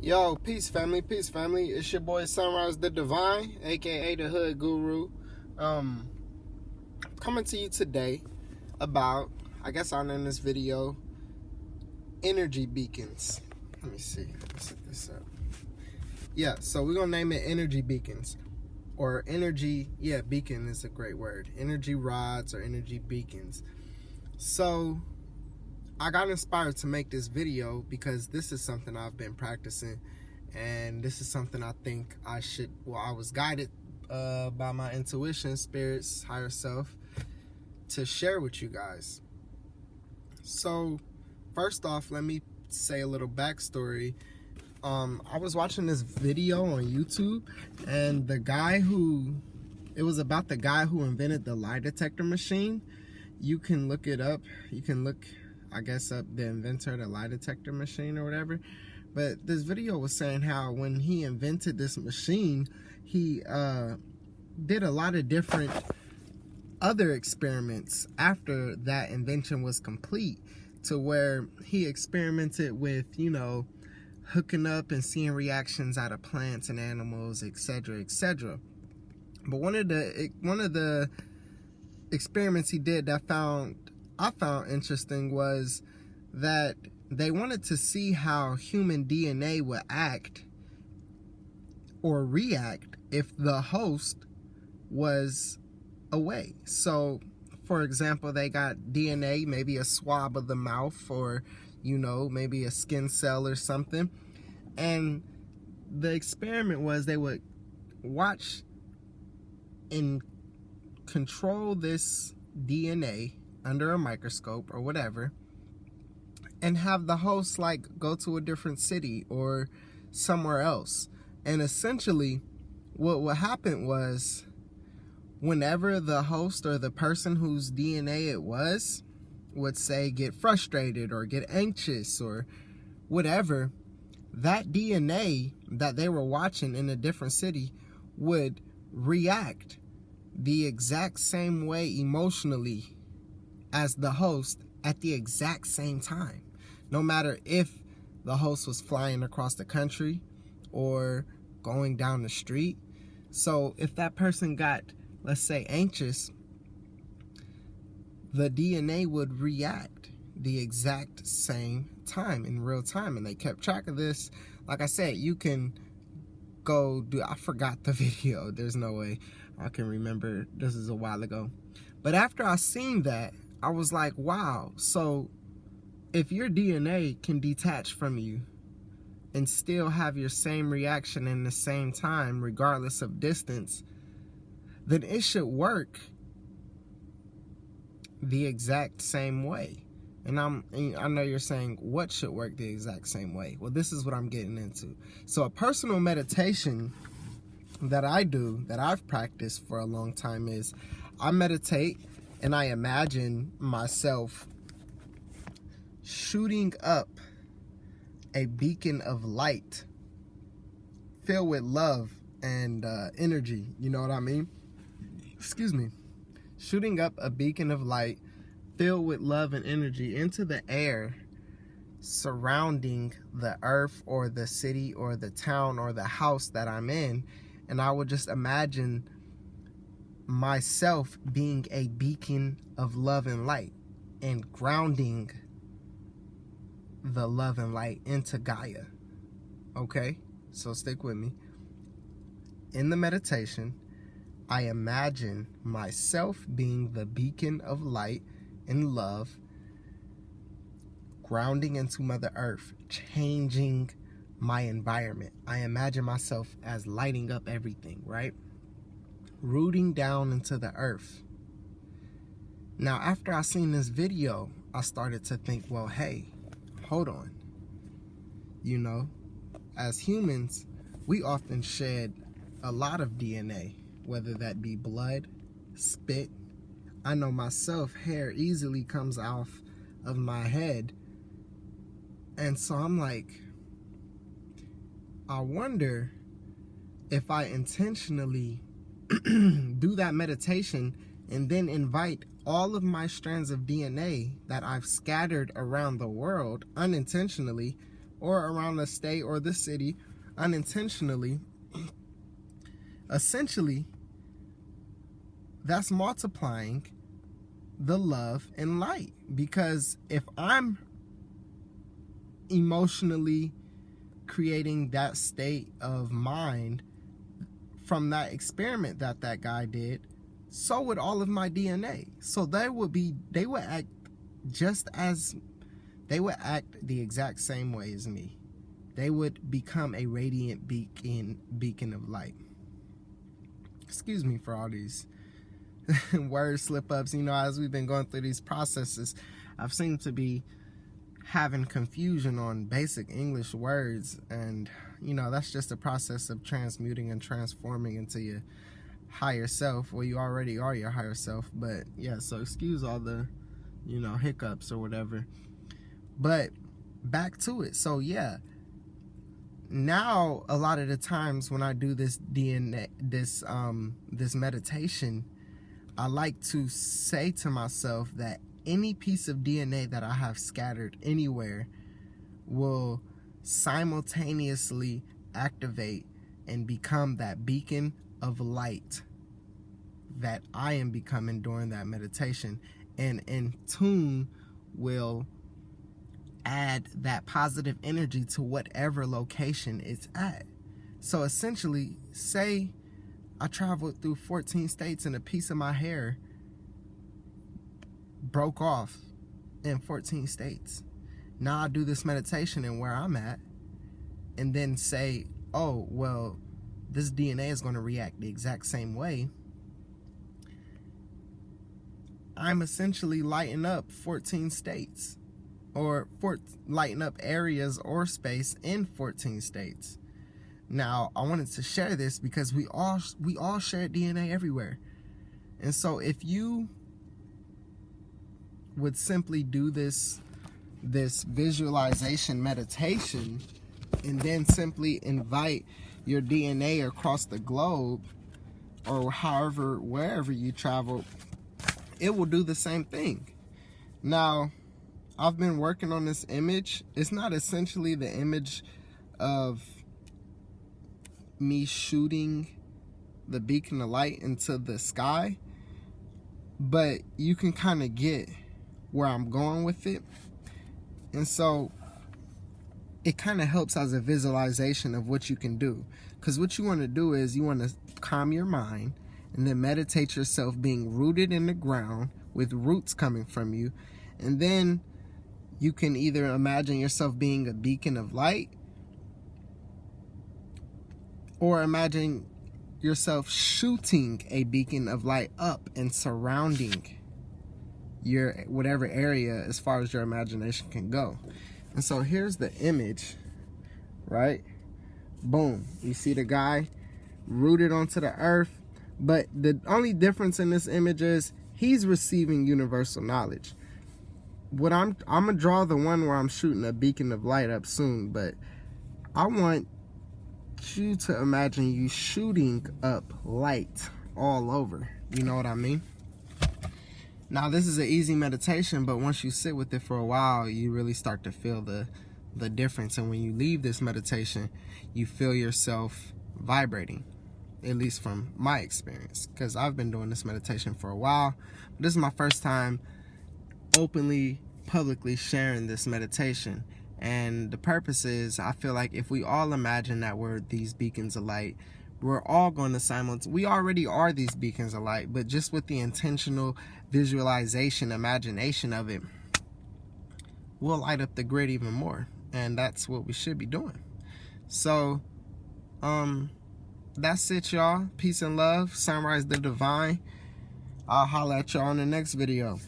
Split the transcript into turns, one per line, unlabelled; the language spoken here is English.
Yo, peace family, it's your boy Sunrise the Divine, aka the Hood Guru. Coming to you today about, I guess I'll name this video energy beacons. Let me see, let's set this up. Yeah, so we're gonna name it energy beacons. Or energy, beacon is a great word. Energy rods or energy beacons. So I got inspired to make this video because this is something I've been practicing, and this is something I think I was guided by my intuition, spirits, higher self, to share with you guys. So first off, let me say a little backstory. I was watching this video on YouTube, and it was about the guy who invented the lie detector machine. You can look it up. You can look, I guess, up the inventor of the lie detector machine or whatever. But this video was saying how when he invented this machine, he did a lot of different other experiments after that invention was complete, to where he experimented with, hooking up and seeing reactions out of plants and animals, etc., etc. But one of the experiments he did that I found interesting was that they wanted to see how human DNA would act or react if the host was away. So, for example, they got DNA, maybe a swab of the mouth, or maybe a skin cell or something. And the experiment was they would watch and control this DNA under a microscope or whatever, and have the host go to a different city or somewhere else. And essentially what happened was, whenever the host or the person whose DNA it was would say get frustrated or get anxious or whatever, that DNA that they were watching in a different city would react the exact same way emotionally as the host at the exact same time, no matter if the host was flying across the country or going down the street. So if that person got, let's say, anxious, the DNA would react the exact same time in real time. And they kept track of this. Like I said, you can go do, I forgot the video. There's no way I can remember. This is a while ago. But after I seen that, I was like, wow. So if your DNA can detach from you and still have your same reaction in the same time, regardless of distance, then it should work the exact same way. And I know you're saying, what should work the exact same way? Well, this is what I'm getting into. So a personal meditation that I do, that I've practiced for a long time, is I meditate and I imagine myself shooting up a beacon of light filled with love and energy. You know what I mean? Excuse me. Shooting up a beacon of light filled with love and energy into the air surrounding the earth or the city or the town or the house that I'm in. And I would just imagine myself being a beacon of love and light and grounding the love and light into Gaia. Okay? So stick with me. In the meditation, I imagine myself being the beacon of light and love, grounding into Mother Earth, changing my environment. I imagine myself as lighting up everything, right? Rooting down into the earth. Now, after I seen this video, I started to think, well, hey, hold on. As humans, we often shed a lot of DNA, whether that be blood, spit. I know myself, hair easily comes off of my head. And so I'm like, I wonder if I intentionally do that meditation and then invite all of my strands of DNA that I've scattered around the world unintentionally, or around the state or the city unintentionally, essentially, that's multiplying the love and light. Because if I'm emotionally creating that state of mind from that experiment that guy did, so would all of my DNA. So they would act the exact same way as me. They would become a radiant beacon of light. Excuse me for all these word slip-ups. You know, as we've been going through these processes, I've seemed to be having confusion on basic English words, and you know, that's just a process of transmuting and transforming into your higher self. Well, you already are your higher self, but yeah, so excuse all the, you know, hiccups or whatever. But back to it. So yeah, now a lot of the times when I do this DNA, this meditation, I like to say to myself that any piece of DNA that I have scattered anywhere will simultaneously activate and become that beacon of light that I am becoming during that meditation, and in tune will add that positive energy to whatever location it's at. So essentially, say I traveled through 14 states and a piece of my hair broke off in 14 states. Now I do this meditation and where I'm at, and then say, oh, well, this DNA is going to react the exact same way. I'm essentially lighting up 14 states, or lighting up areas or space in 14 states. Now, I wanted to share this because we all share DNA everywhere. And so if you would simply do this visualization meditation and then simply invite your DNA across the globe, or wherever you travel, it will do the same thing. Now, I've been working on this image. It's not essentially the image of me shooting the beacon of light into the sky, but you can kind of get where I'm going with it. And so it kind of helps as a visualization of what you can do. Because what you want to do is you want to calm your mind and then meditate yourself being rooted in the ground with roots coming from you. And then you can either imagine yourself being a beacon of light, or imagine yourself shooting a beacon of light up and surrounding your whatever area as far as your imagination can go. And so here's the image, right? Boom. You see the guy rooted onto the earth, but the only difference in this image is he's receiving universal knowledge. What I'm gonna draw the one where I'm shooting a beacon of light up soon, but I want you to imagine you shooting up light all over. You know what I mean? Now, this is an easy meditation, but once you sit with it for a while, you really start to feel the difference. And when you leave this meditation, you feel yourself vibrating, at least from my experience, because I've been doing this meditation for a while. This is my first time openly, publicly sharing this meditation. And the purpose is, I feel like if we all imagine that we're these beacons of light, we're all going to we already are these beacons of light, but just with the intentional visualization, imagination of it, we'll light up the grid even more. And that's what we should be doing. So, that's it, y'all. Peace and love. Sunrise the Divine. I'll holler at y'all in the next video.